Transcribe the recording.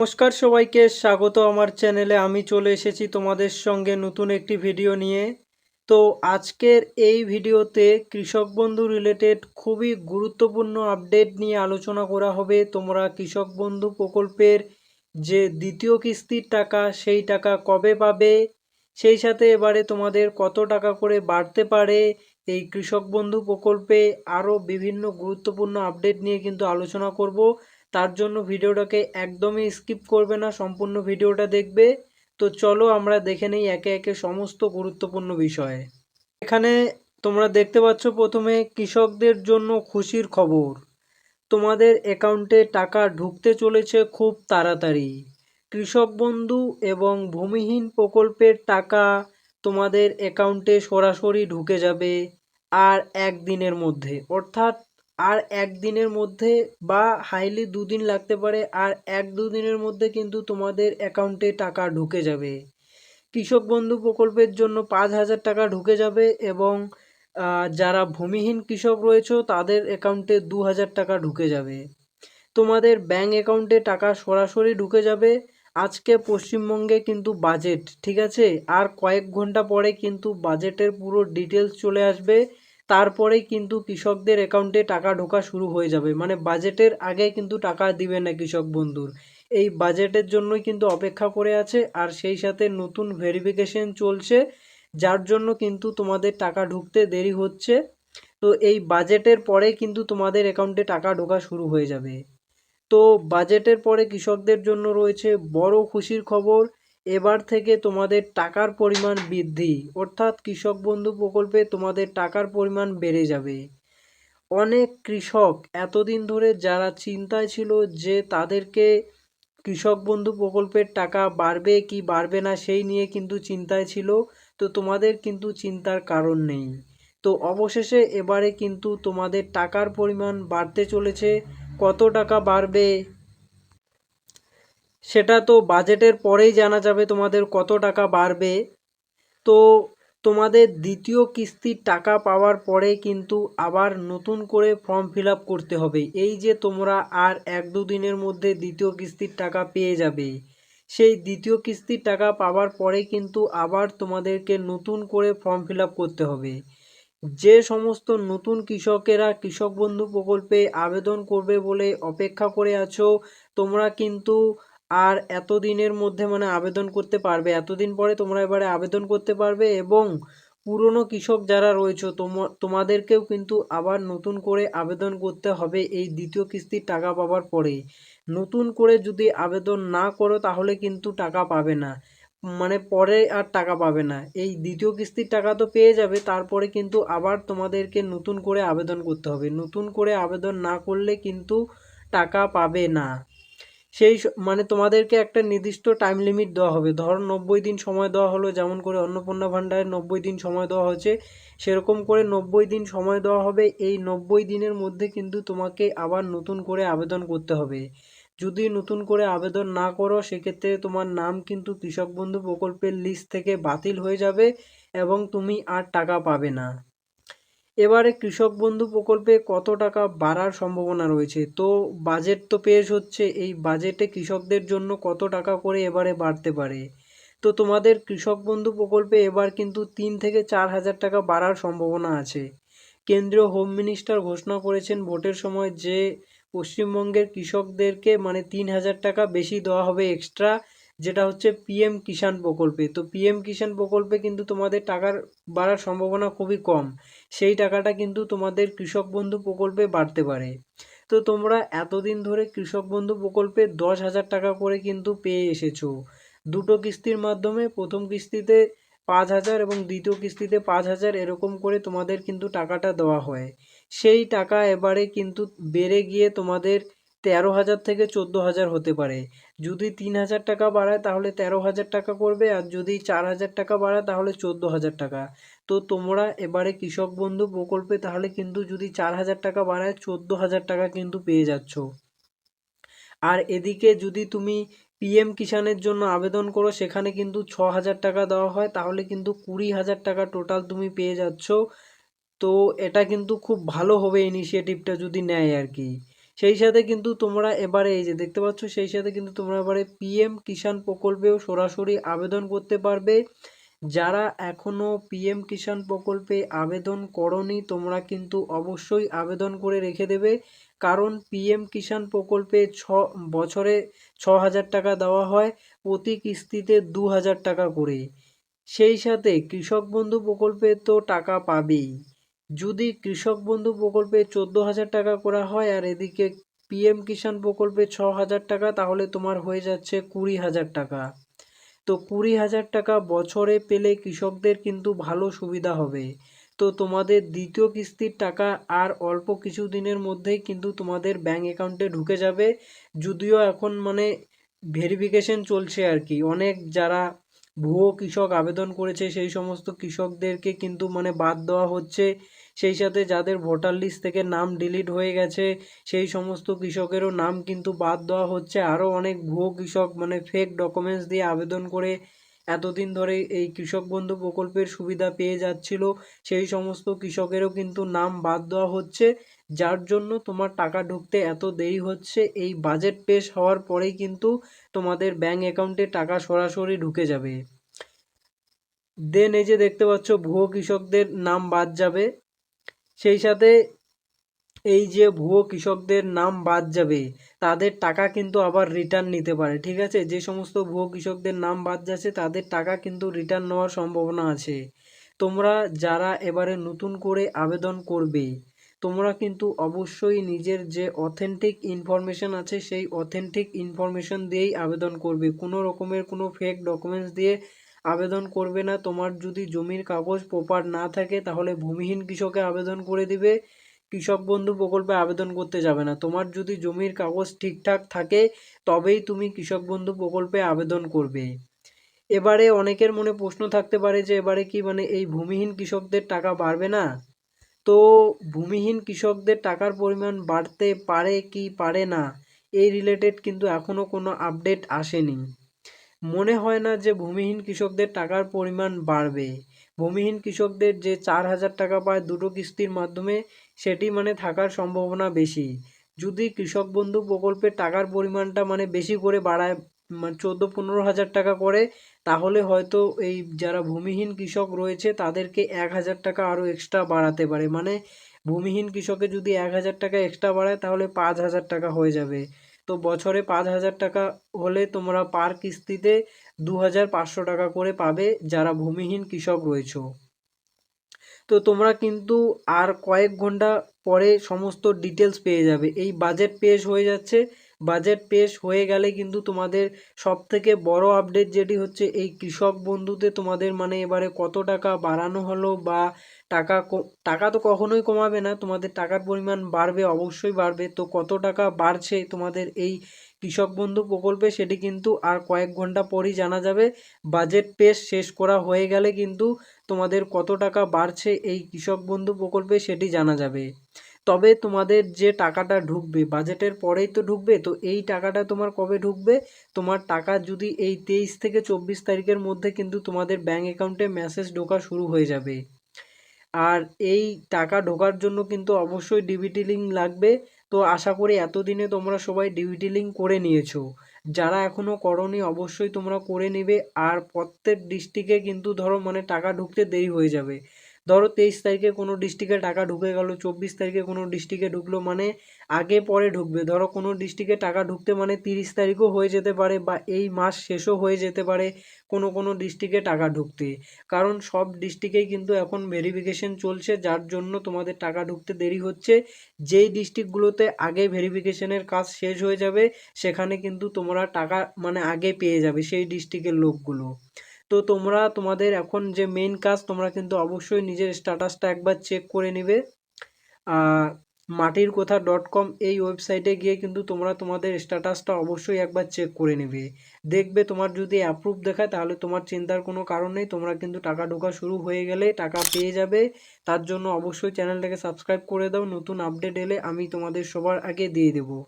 নমস্কার সবাইকে স্বাগত আমার চ্যানেলে। আমি চলে এসেছি তোমাদের সঙ্গে নতুন একটি ভিডিও নিয়ে। তো আজকের এই ভিডিওতে কৃষক বন্ধু রিলেটেড খুবই গুরুত্বপূর্ণ আপডেট নিয়ে আলোচনা করা হবে। তোমরা কৃষক বন্ধু প্রকল্পের যে দ্বিতীয় কিস্তির টাকা সেই টাকা কবে পাবে, সেই সাথে এবারে তোমাদের কত টাকা করে বাড়তে পারে, এই কৃষক বন্ধু প্রকল্পে আরও বিভিন্ন গুরুত্বপূর্ণ আপডেট নিয়ে কিন্তু আলোচনা করব। তার জন্য ভিডিওটাকে একদমই স্কিপ করবে না, সম্পূর্ণ ভিডিওটা দেখবে। তো চলো আমরা দেখে নেই একে একে সমস্ত গুরুত্বপূর্ণ বিষয়। এখানে তোমরা দেখতে পাচ্ছ প্রথমে কৃষকদের জন্য খুশির খবর। তোমাদের অ্যাকাউন্টে টাকা ঢুকতে চলেছে খুব তাড়াতাড়ি। কৃষক বন্ধু এবং ভূমিহীন প্রকল্পের টাকা তোমাদের অ্যাকাউন্টে সরাসরি ঢুকে যাবে আর একদিনের মধ্যে, অর্থাৎ আর একদিনের মধ্যে বা হাইলি দুদিন লাগতে পারে, আর এক দুদিনের মধ্যে কিন্তু তোমাদের অ্যাকাউন্টে টাকা ঢুকে যাবে। কৃষক বন্ধু প্রকল্পের জন্য 5,000 টাকা ঢুকে যাবে এবং যারা ভূমিহীন কৃষক রয়েছে তাদের অ্যাকাউন্টে 2,000 টাকা ঢুকে যাবে। তোমাদের ব্যাঙ্ক অ্যাকাউন্টে টাকা সরাসরি ঢুকে যাবে। আজকে পশ্চিমবঙ্গে কিন্তু বাজেট, ঠিক আছে, আর কয়েক ঘন্টা পরে কিন্তু বাজেটের পুরো ডিটেলস চলে আসবে। তারপরেই কিন্তু কৃষকদের অ্যাকাউন্টে টাকা ঢোকা শুরু হয়ে যাবে, মানে বাজেটের আগে কিন্তু টাকা দিবে না কৃষক বন্ধুর। এই বাজেটের জন্যই কিন্তু অপেক্ষা করে আছে, আর সেই সাথে নতুন ভেরিফিকেশন চলছে, যার জন্য কিন্তু তোমাদের টাকা ঢুকতে দেরি হচ্ছে। তো এই বাজেটের পরে কিন্তু তোমাদের অ্যাকাউন্টে টাকা ঢোকা শুরু হয়ে যাবে। তো বাজেটের পরে কৃষকদের জন্য রয়েছে বড় খুশির খবর। এবার থেকে তোমাদের টাকার পরিমাণ বৃদ্ধি, অর্থাৎ কৃষক বন্ধু প্রকল্পে তোমাদের টাকার পরিমাণ বেড়ে যাবে। অনেক কৃষক এতদিন ধরে যারা চিন্তায় ছিল যে তাদেরকে কৃষক বন্ধু প্রকল্পের টাকা বাড়বে কি বাড়বে না সেই নিয়ে কিন্তু চিন্তায় ছিল। তো তোমাদের কিন্তু চিন্তার কারণ নেই। তো অবশেষে এবারে কিন্তু তোমাদের টাকার পরিমাণ বাড়তে চলেছে। কত টাকা বাড়বে সেটা তো বাজেটের পরেই জানা যাবে তোমাদের কত টাকা বাড়বে। তো তোমাদের দ্বিতীয় কিস্তির টাকা পাওয়ার পরে কিন্তু আবার নতুন করে ফর্ম ফিল আপ করতে হবে। এই যে তোমরা আর এক দুদিনের মধ্যে দ্বিতীয় কিস্তির টাকা পেয়ে যাবে, সেই দ্বিতীয় কিস্তির টাকা পাওয়ার পরে কিন্তু আবার তোমাদেরকে নতুন করে ফর্ম ফিল আপ করতে হবে। যে সমস্ত নতুন কৃষকেরা কৃষক বন্ধু প্রকল্পে আবেদন করবে বলে অপেক্ষা করে আছো, তোমরা কিন্তু আর এতদিনের মধ্যে মানে আবেদন করতে পারবে। এতদিন পরে তোমরা এবারে আবেদন করতে পারবে, এবং পুরনো কৃষক যারা রয়েছে তোমাদেরকেও কিন্তু আবার নতুন করে আবেদন করতে হবে এই দ্বিতীয় কিস্তির টাকা পাওয়ার পরে। নতুন করে যদি আবেদন না করো তাহলে কিন্তু টাকা পাবে না, মানে পরে আর টাকা পাবে না। এই দ্বিতীয় কিস্তির টাকা তো পেয়ে যাবে, তারপরে কিন্তু আবার তোমাদেরকে নতুন করে আবেদন করতে হবে। নতুন করে আবেদন না করলে কিন্তু টাকা পাবে না। মানে তোমাদেরকে একটা নির্দিষ্ট টাইম লিমিট দেওয়া হবে। ধরো 90 দিন সময় দেওয়া হলো, যেমন করে অন্নপূর্ণা ভাণ্ডারে 90 দিন সময় দেওয়া হয়েছে, সেরকম করে 90 দিন সময় দেওয়া হবে। এই 90 দিনের মধ্যে কিন্তু তোমাকে আবার নতুন করে আবেদন করতে হবে। যদি নতুন করে আবেদন না করো সেক্ষেত্রে তোমার নাম কিন্তু কৃষক বন্ধু প্রকল্পের লিস্ট থেকে বাতিল হয়ে যাবে এবং তুমি আর টাকা পাবে না। এবারে কৃষক বন্ধু প্রকল্পে কত টাকা বাড়ার সম্ভাবনা রয়েছে? তো বাজেট তো পেশ হচ্ছে, এই বাজেটে কৃষকদের জন্য কত টাকা করে এবারে বাড়তে পারে? তো তোমাদের কৃষক বন্ধু প্রকল্পে এবার কিন্তু 3 থেকে 4 হাজার টাকা বাড়ার সম্ভাবনা আছে। কেন্দ্রীয় হোম মিনিস্টার ঘোষণা করেছেন ভোটের সময় যে পশ্চিমবঙ্গের কৃষকদেরকে মানে 3,000 টাকা বেশি দেওয়া হবে এক্সট্রা, যেটা হচ্ছে পিএম কিষাণ প্রকল্পে। তো পিএম কিষাণ প্রকল্পে কিন্তু তোমাদের টাকার বাড়ার সম্ভাবনা খুবই কম, সেই টাকাটা কিন্তু তোমাদের কৃষক বন্ধু প্রকল্পে বাড়তে পারে। তো তোমরা এতদিন ধরে কৃষক বন্ধু প্রকল্পে 10,000 টাকা করে কিন্তু পেয়ে এসেছো দুটো কিস্তির মাধ্যমে। প্রথম কিস্তিতে 5,000 এবং দ্বিতীয় কিস্তিতে 5,000, এরকম করে তোমাদের কিন্তু টাকাটা দেওয়া হয়। সেই টাকা এবারে কিন্তু বেড়ে গিয়ে তোমাদের 13,000 থেকে 14,000 হতে পারে। যদি 3,000 টাকা বাড়ায় তাহলে 13,000 টাকা করবে, আর যদি 4,000 টাকা বাড়ায় তাহলে 14,000 টাকা। তো তোমরা এবারে কৃষক বন্ধু প্রকল্পে তাহলে কিন্তু যদি 4,000 টাকা বাড়ায় 14,000 টাকা কিন্তু পেয়ে যাচ্ছ। আর এদিকে যদি তুমি পিএম কিষাণের জন্য আবেদন করো সেখানে কিন্তু 6,000 টাকা দেওয়া হয়, তাহলে কিন্তু 20,000 টাকা টোটাল তুমি পেয়ে যাচ্ছ। তো এটা কিন্তু খুব ভালো হবে ইনিশিয়েটিভটা যদি নেয় আর কি। সেই সাথে কিন্তু তোমরা এবারে এই যে দেখতে পাচ্ছ, সেই সাথে কিন্তু তোমরা এবারে পিএম কিষাণ প্রকল্পেও সরাসরি আবেদন করতে পারবে। যারা এখনও পিএম কিষাণ প্রকল্পে আবেদন করনি তোমরা কিন্তু অবশ্যই আবেদন করে রেখে দেবে, কারণ পিএম কিষাণ প্রকল্পে বছরে 6,000 টাকা দেওয়া হয়, প্রতি কিস্তিতে 2,000 টাকা করে। সেই সাথে কৃষক বন্ধু প্রকল্পে তো টাকা পাবেই। যদি কৃষক বন্ধু প্রকল্পে 14,000 টাকা করা হয় আর এদিকে পিএম কিষাণ প্রকল্পে 6,000 টাকা, তাহলে তোমার হয়ে যাচ্ছে 20,000 টাকা। তো 20,000 টাকা বছরে পেলে কৃষকদের কিন্তু ভালো সুবিধা হবে। তো তোমাদের দ্বিতীয় কিস্তির টাকা আর অল্প কিছু দিনের মধ্যেই কিন্তু তোমাদের ব্যাঙ্ক অ্যাকাউন্টে ঢুকে যাবে। যদিও এখন মানে ভেরিফিকেশন চলছে আর কি, অনেক যারা ভুয়ো কৃষক আবেদন করেছে সেই সমস্ত কৃষকদেরকে কিন্তু মানে বাদ দেওয়া হচ্ছে। সেই সাথে যাদের ভোটার লিস্ট থেকে নাম ডিলিট হয়ে গেছে সেই সমস্ত কৃষকেরও নাম কিন্তু বাদ দেওয়া হচ্ছে। আরও অনেক ভুয়ো কৃষক মানে ফেক ডকুমেন্টস দিয়ে আবেদন করে এতদিন ধরে এই কৃষক বন্ধু প্রকল্পের সুবিধা পেয়ে যাচ্ছিল, সেই সমস্ত কৃষকেরও কিন্তু নাম বাদ দেওয়া হচ্ছে। যার জন্য তোমার টাকা ঢুকতে এত দেরি হচ্ছে। এই বাজেট পেশ হওয়ার পরেই কিন্তু তোমাদের ব্যাঙ্ক অ্যাকাউন্টে টাকা সরাসরি ঢুকে যাবে। দেন এই যে দেখতে পাচ্ছ ভুয়ো কৃষকদের নাম বাদ যাবে। সেই সাথে এই যে ভুয়ো কৃষকদের নাম বাদ যাবে তাদের টাকা কিন্তু আবার রিটার্ন নিতে পারে, ঠিক আছে? যে সমস্ত ভুয়ো কৃষকদের নাম বাদ যাচ্ছে তাদের টাকা কিন্তু রিটার্ন নেওয়ার সম্ভাবনা আছে। তোমরা যারা এবারে নতুন করে আবেদন করবে তোমরা কিন্তু অবশ্যই নিজের যে অথেন্টিক ইনফরমেশন আছে সেই অথেন্টিক ইনফরমেশন দিয়েই আবেদন করবে, কোনো রকমের কোনো ফেক ডকুমেন্টস দিয়ে আবেদন করবে না। তোমার যদি জমির কাগজ প্রপার না থাকে তাহলে ভূমিহীন কৃষকে আবেদন করে দিবে, কৃষক বন্ধু প্রকল্পে আবেদন করতে যাবে না। তোমার যদি জমির কাগজ ঠিকঠাক থাকে তবেই তুমি কৃষক বন্ধু প্রকল্পে আবেদন করবে। এবারে অনেকের মনে প্রশ্ন থাকতে পারে যে এবারে কি মানে এই ভূমিহীন কৃষকদের টাকা বাড়বে না? তো ভূমিহীন কৃষকদের টাকার পরিমাণ বাড়তে পারে কি পারে না এই রিলেটেড কিন্তু এখনও কোনো আপডেট আসেনি। মনে হয় না যে ভূমিহীন কৃষকদের টাকার পরিমাণ বাড়বে। ভূমিহীন কৃষকদের যে 4,000 টাকা পায় দুটো কিস্তির মাধ্যমে সেটি মানে থাকার সম্ভাবনা বেশি। যদি কৃষক বন্ধু প্রকল্পের টাকার পরিমাণটা মানে বেশি করে বাড়ায়, মানে 14-15 হাজার টাকা করে, তাহলে হয়তো এই যারা ভূমিহীন কৃষক রয়েছে তাদেরকে 1,000 টাকা আরও এক্সট্রা বাড়াতে পারে। মানে ভূমিহীন কৃষকে যদি 1,000 টাকা এক্সট্রা বাড়ায় তাহলে 5,000 টাকা হয়ে যাবে। তো বছরে 5,000 টাকা হলে তোমরা পার কিস্তিতে 2,500 টাকা করে পাবে যারা ভূমিহীন কৃষক রয়েছে। তো তোমরা কিন্তু আর কয়েক ঘন্টা পরে সমস্ত ডিটেলস পেয়ে যাবে। এই বাজেট পেশ হয়ে যাচ্ছে, বাজেট পেশ হয়ে গেলে কিন্তু তোমাদের সবথেকে বড় আপডেট যেটি হচ্ছে এই কৃষক বন্ধুতে তোমাদের মানে এবারে কত টাকা বাড়ানো হলো বা টাকা তো কখনোই কমাবে না, তোমাদের টাকার পরিমাণ বাড়বে, অবশ্যই বাড়বে। তো কত টাকা বাড়ছে তোমাদের এই কৃষক বন্ধু প্রকল্পে সেটি কিন্তু আর কয়েক ঘন্টা পরই জানা যাবে। বাজেট পেশ শেষ করা হয়ে গেলে কিন্তু তোমাদের কত টাকা বাড়ছে এই কৃষক বন্ধু প্রকল্পে সেটি জানা যাবে। তবে তোমাদের যে টাকাটা ঢুকবে বাজেটের পরেই তো ঢুকবে, তো এই টাকাটা তোমার কবে ঢুকবে? তোমার টাকা যদি এই 23 থেকে 24 তারিখের মধ্যে কিন্তু তোমাদের ব্যাঙ্ক অ্যাকাউন্টে মেসেজ ঢোকা শুরু হয়ে যাবে। আর এই টাকা ঢোকার জন্য কিন্তু অবশ্যই ডিবিটি লিঙ্ক লাগবে। তো আশা করি এতদিনে তোমরা সবাই ডিবিটি লিঙ্ক করে নিয়েছো। যারা এখনও করনি অবশ্যই তোমরা করে নেবে। আর প্রত্যেক ডিস্ট্রিক্টে কিন্তু ধরো মানে টাকা ঢুকতে দেরি হয়ে যাবে। ধরো 23 তারিখে কোনো ডিস্ট্রিক্টে টাকা ঢুকে গেল, 24 তারিখে কোনো ডিস্ট্রিক্টে ঢুকলো, মানে আগে পরে ঢুকবে। ধরো কোনো ডিস্ট্রিক্টে টাকা ঢুকতে মানে 30 তারিখও হয়ে যেতে পারে বা এই মাস শেষও হয়ে যেতে পারে কোনো কোনো ডিস্ট্রিক্টে টাকা ঢুকতে। কারণ সব ডিস্ট্রিক্টেই কিন্তু এখন ভেরিফিকেশন চলছে, যার জন্য তোমাদের টাকা ঢুকতে দেরি হচ্ছে। যেই ডিস্ট্রিক্টগুলোতে আগে ভেরিফিকেশনের কাজ শেষ হয়ে যাবে সেখানে কিন্তু তোমরা টাকা মানে আগে পেয়ে যাবে সেই ডিস্ট্রিক্টের লোকগুলো। তো তোমরা তোমাদের এখন যে মেইন কাজ তোমরা কিন্তু অবশ্যই নিজের স্ট্যাটাসটা একবার চেক করে নেবে। matirkotha.com এই ওয়েবসাইটে গিয়ে কিন্তু তোমরা তোমাদের স্ট্যাটাসটা অবশ্যই একবার চেক করে নেবে। দেখবে তোমার যদি অ্যাপ্রুভ দেখায় তাহলে তোমার চিন্তার কোনো কারণ নেই, তোমরা কিন্তু টাকা ঢোকা শুরু হয়ে গেলে টাকা পেয়ে যাবে। তার জন্য অবশ্যই চ্যানেলটাকে সাবস্ক্রাইব করে দাও, নতুন আপডেট এলে আমি তোমাদের সবার আগে দিয়ে দেবো।